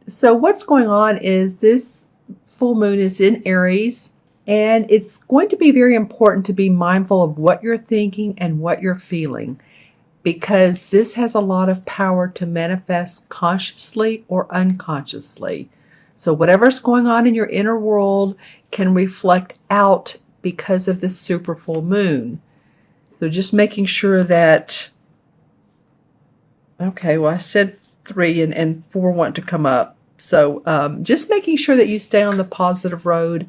So what's going on is this full moon is in Aries, and it's going to be very important to be mindful of what you're thinking and what you're feeling, because this has a lot of power to manifest consciously or unconsciously. So whatever's going on in your inner world can reflect out because of this super full moon. So just making sure that, okay, well, I said 3 and 4 want to come up. So just making sure that you stay on the positive road,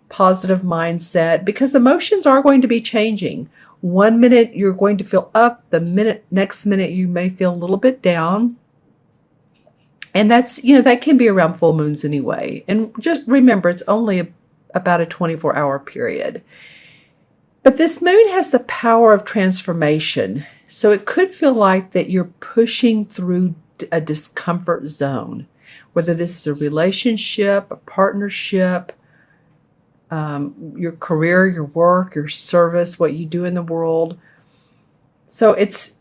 positive mindset, because emotions are going to be changing. One minute you're going to feel up, next minute you may feel a little bit down. And that's, that can be around full moons anyway. And just remember, it's only about a 24-hour period. But this moon has the power of transformation. So it could feel like that you're pushing through a discomfort zone, whether this is a relationship, a partnership, your career, your work, your service, what you do in the world. So it's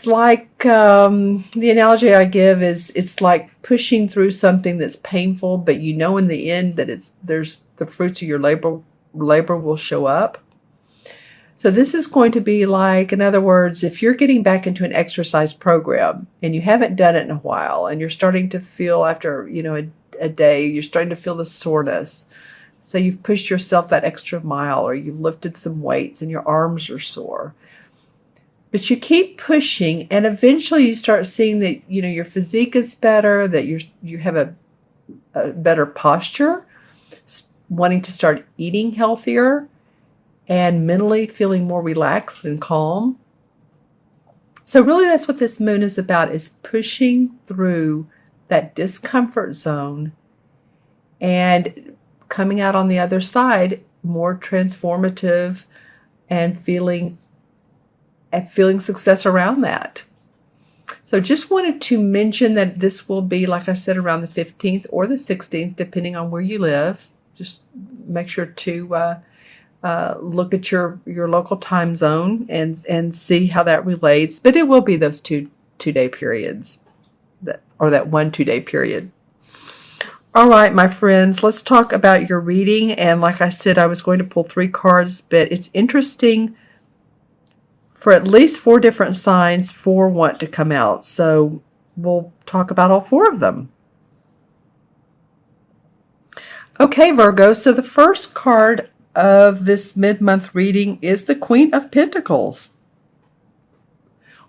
like the analogy I give is it's like pushing through something that's painful, but in the end that there's the fruits of your labor will show up. So this is going to be like, in other words, if you're getting back into an exercise program and you haven't done it in a while, and you're starting to feel after a day, you're starting to feel the soreness. So you've pushed yourself that extra mile, or you've lifted some weights and your arms are sore. But you keep pushing, and eventually you start seeing that your physique is better, that you have a better posture, wanting to start eating healthier, and mentally feeling more relaxed and calm. So really that's what this moon is about, is pushing through that discomfort zone and coming out on the other side more transformative and feeling success around that. So just wanted to mention that this will be, like I said, around the 15th or the 16th, depending on where you live. Just make sure to look at your local time zone and see how that relates. But it will be those two-day periods, that 1 2-day period. All right, my friends, let's talk about your reading. And like I said, I was going to pull 3 cards, but it's interesting. For at least 4 different signs, 4 want to come out. So we'll talk about all 4 of them. Okay, Virgo, so the first card of this mid-month reading is the Queen of Pentacles.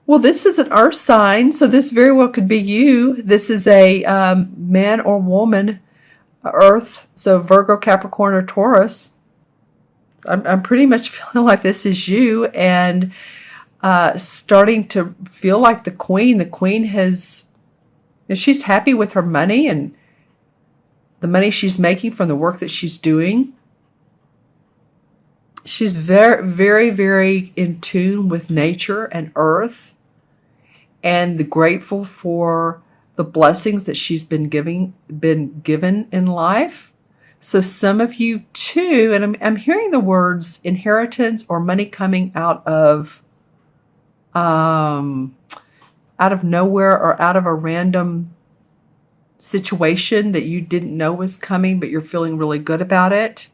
Well, this is an earth sign, so this very well could be you. This is a man or woman, earth, so Virgo, Capricorn, or Taurus. I'm pretty much feeling like this is you, and starting to feel like the queen. The queen she's happy with her money and the money she's making from the work that she's doing. She's very, very, very in tune with nature and earth, and grateful for the blessings that she's been given in life. So some of you too, and I'm hearing the words inheritance or money coming out of nowhere, or out of a random situation that you didn't know was coming, but you're feeling really good about it.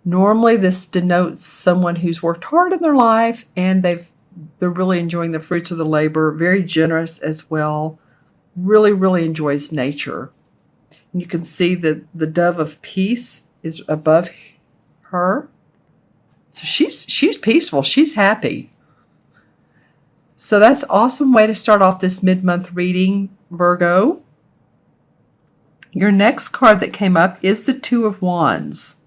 Normally this denotes someone who's worked hard in their life and they're really enjoying the fruits of the labor, very generous as well, really, really enjoys nature. And you can see that the dove of peace is above her. So she's peaceful, she's happy. So that's an awesome way to start off this mid-month reading, Virgo. Your next card that came up is the Two of Wands.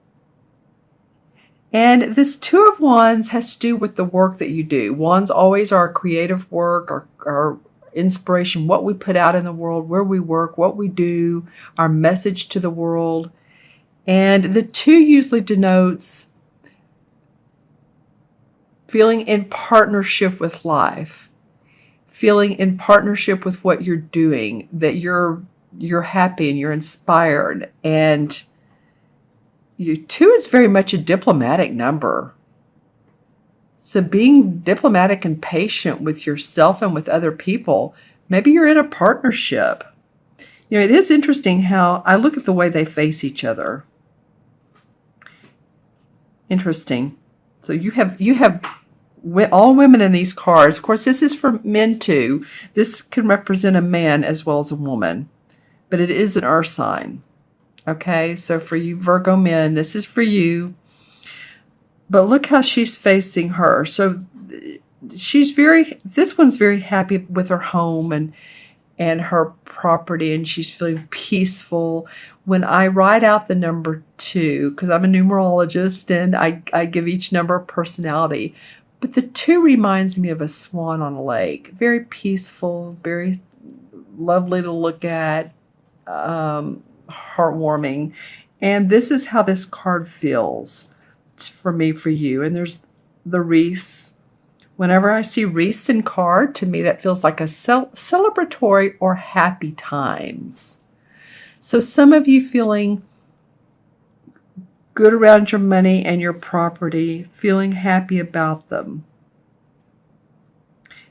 And this Two of Wands has to do with the work that you do. Wands always are creative work, our inspiration, what we put out in the world, where we work, what we do, our message to the world. And the 2 usually denotes feeling in partnership with life, feeling in partnership with what you're doing, that you're happy and you're inspired. And 2 is very much a diplomatic number. So being diplomatic and patient with yourself and with other people, maybe you're in a partnership. You know, it is interesting how I look at the way they face each other. Interesting. So you have all women in these cards. Of course, this is for men too. This can represent a man as well as a woman, but it is an earth sign. Okay, so for you Virgo men, this is for you. But look how she's facing her. So this one's very happy with her home and her property, and she's feeling peaceful. When I write out the number 2, because I'm a numerologist and I give each number a personality, but the 2 reminds me of a swan on a lake. Very peaceful, very lovely to look at, heartwarming. And this is how this card feels for me, for you. And there's the wreaths. Whenever I see wreaths in card, to me that feels like a celebratory or happy times. So some of you feeling good around your money and your property, feeling happy about them.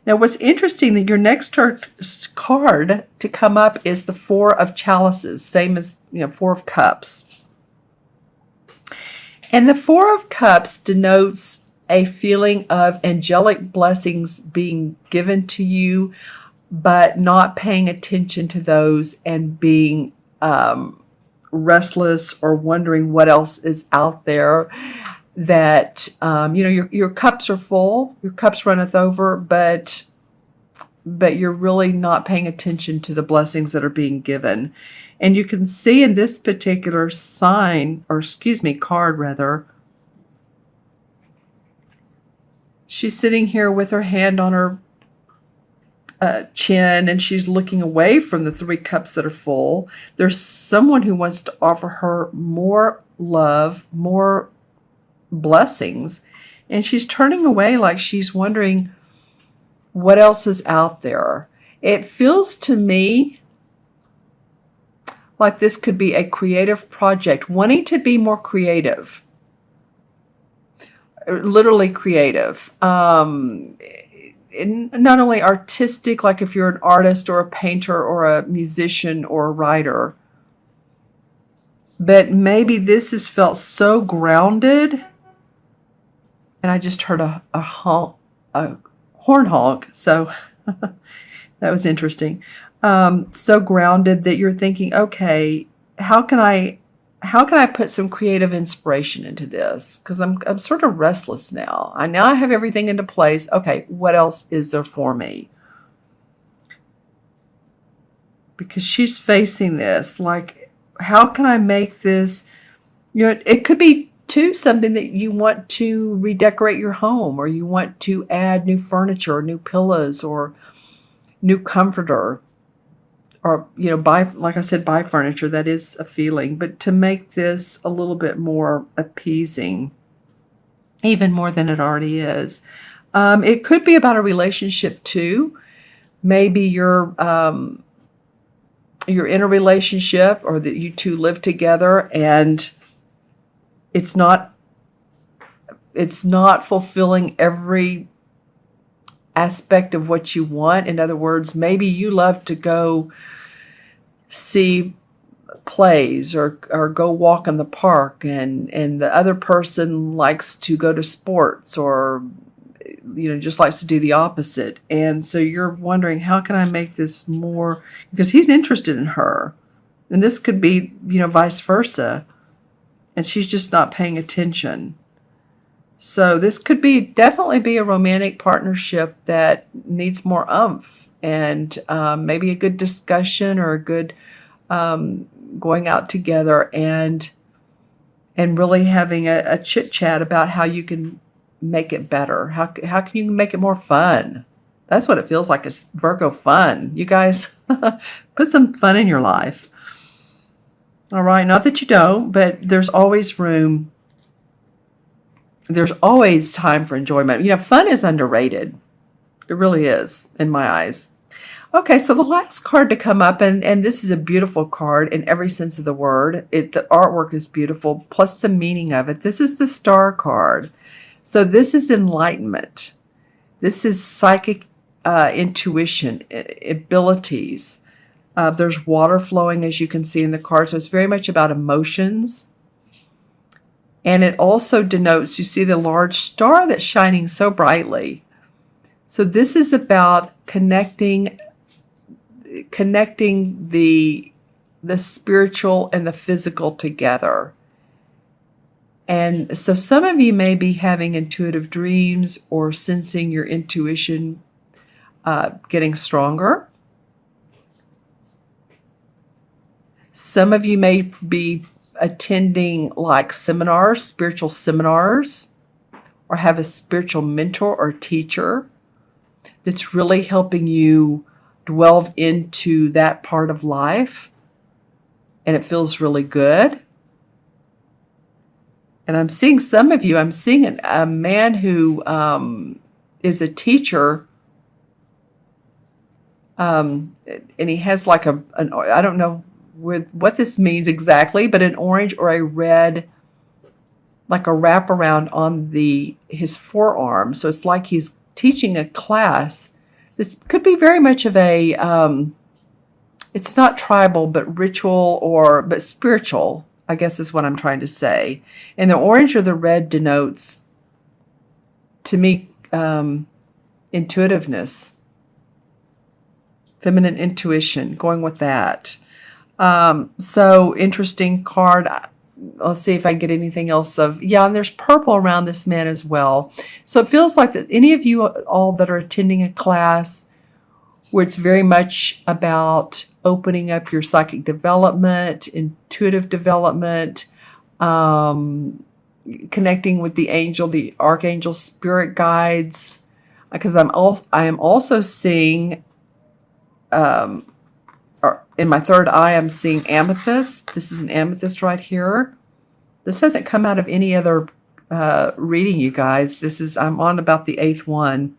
Now what's interesting, that your next card to come up is the 4 of chalices, same as 4 of cups. And the 4 of cups denotes a feeling of angelic blessings being given to you, but not paying attention to those and being restless or wondering what else is out there. That your cups are full, your cups runneth over, but you're really not paying attention to the blessings that are being given. And you can see in this particular card rather, she's sitting here with her hand on her chin, and she's looking away from the 3 cups that are full. There's someone who wants to offer her more love, more blessings, and she's turning away like she's wondering what else is out there. It feels to me like this could be a creative project, wanting to be more creative. Literally creative. Not only artistic, like if you're an artist or a painter or a musician or a writer, but maybe this has felt so grounded. And I just heard a horn honk, so that was interesting. So grounded that you're thinking, okay, how can I put some creative inspiration into this? Because I'm sort of restless now. I have everything into place. Okay, what else is there for me? Because she's facing this, like, how can I make this? It could be too something that you want to redecorate your home, or you want to add new furniture, or new pillows, or new comforter. Or, buy, like I said, buy furniture. That is a feeling. But to make this a little bit more appeasing, even more than it already is. It could be about a relationship too. Maybe you're in a relationship, or that you two live together, and it's not fulfilling every aspect of what you want. In other words, maybe you love to go see plays or go walk in the park, and the other person likes to go to sports, or just likes to do the opposite. And so you're wondering, how can I make this more, because he's interested in her, and this could be vice versa, and she's just not paying attention. So this could definitely be a romantic partnership that needs more oomph, and maybe a good discussion, or a good going out together and really having a chit chat about how you can make it better. How can you make it more fun? That's what it feels like. It's Virgo fun. You guys put some fun in your life. All right, not that you don't, but there's always room. There's always time for enjoyment. Fun is underrated. It really is, in my eyes. Okay, so the last card to come up, and this is a beautiful card in every sense of the word. The artwork is beautiful, plus the meaning of it. This is the Star card. So this is enlightenment. This is psychic intuition, abilities. There's water flowing, as you can see in the card. So it's very much about emotions. And it also denotes, you see the large star that's shining so brightly. So this is about connecting the spiritual and the physical together. And so some of you may be having intuitive dreams or sensing your intuition getting stronger. Some of you may be attending like seminars, spiritual seminars, or have a spiritual mentor or teacher that's really helping you delve into that part of life. And it feels really good. And I'm seeing some of you, I'm seeing a man who is a teacher. And he has like I don't know what this means exactly, but an orange or a red, like a wraparound on his forearm. So it's like he's teaching a class. This could be very much of a, it's not tribal, but ritual but spiritual, I guess is what I'm trying to say. And the orange or the red denotes, to me, intuitiveness, feminine intuition, going with that. So interesting card. Let's see if I can get anything else and there's purple around this man as well. So it feels like that any of you all that are attending a class where it's very much about opening up your psychic development, intuitive development, connecting with the archangel, spirit guides, because I am also seeing, in my third eye, I'm seeing amethyst. This is an amethyst right here. This hasn't come out of any other reading, you guys. I'm on about the 8th one.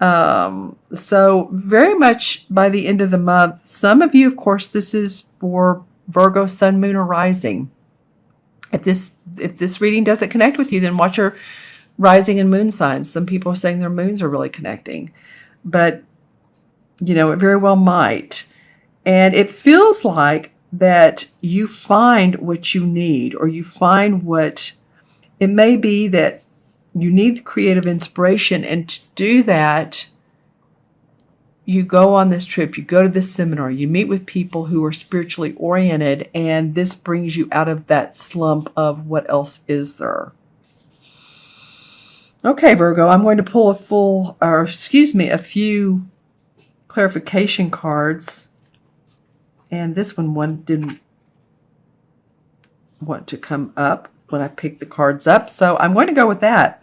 So very much by the end of the month, some of you, of course, this is for Virgo, Sun, Moon, or Rising. If this reading doesn't connect with you, then watch your rising and moon signs. Some people are saying their moons are really connecting, but it very well might. And it feels like that you find what you need, or you find what it may be that you need the creative inspiration. And to do that, you go on this trip, you go to this seminar, you meet with people who are spiritually oriented, and this brings you out of that slump of what else is there. Okay, Virgo, I'm going to pull a few clarification cards. And this one didn't want to come up when I picked the cards up. So I'm going to go with that.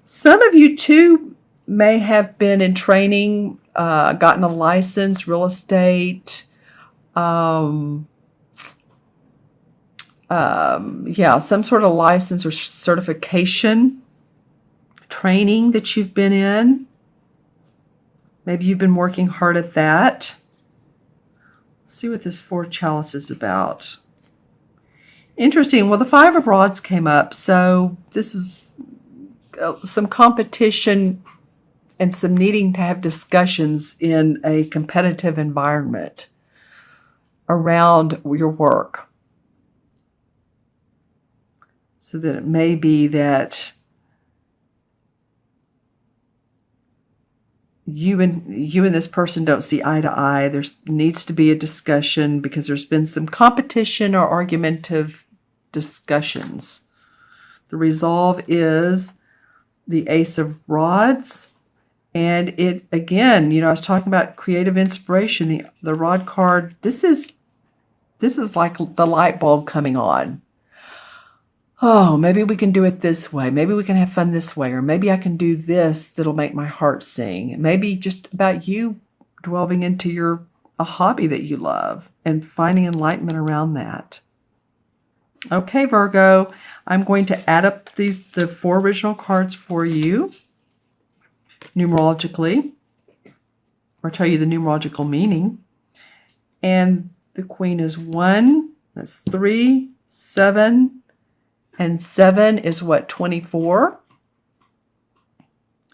Some of you too may have been in training, gotten a license, real estate, some sort of license or certification training that you've been in. Maybe you've been working hard at that. See what this 4 chalice is about. Interesting. Well, the 5 of rods came up. So this is some competition and some needing to have discussions in a competitive environment around your work. So that it may be that you and this person don't see eye to eye. There needs to be a discussion because there's been some competition or argumentative discussions. The resolve is the Ace of Rods. And it, again, I was talking about creative inspiration. The Rod card, this is like the light bulb coming on. Oh, maybe we can do it this way. Maybe we can have fun this way. Or maybe I can do this that'll make my heart sing. Maybe just about you delving into a hobby that you love and finding enlightenment around that. Okay, Virgo, I'm going to add up the 4 original cards for you numerologically, or tell you the numerological meaning. And the Queen is 1, that's 3, 7, and 7 is what, 24?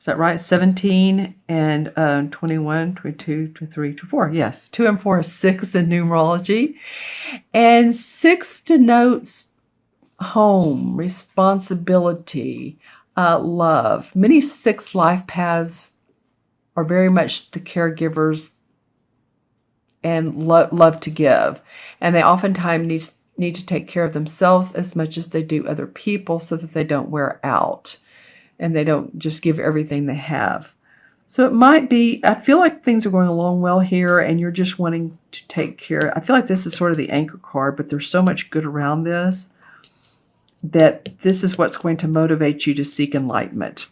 Is that right? 17 and 21, 22, 23, 24. Yes, 2 and 4 is 6 in numerology. And 6 denotes home, responsibility, love. Many 6 life paths are very much the caregivers and love to give. And they oftentimes need to take care of themselves as much as they do other people so that they don't wear out and they don't just give everything they have. So it might be, I feel like things are going along well here and you're just wanting to take care. I feel like this is sort of the anchor card, but there's so much good around this that this is what's going to motivate you to seek enlightenment.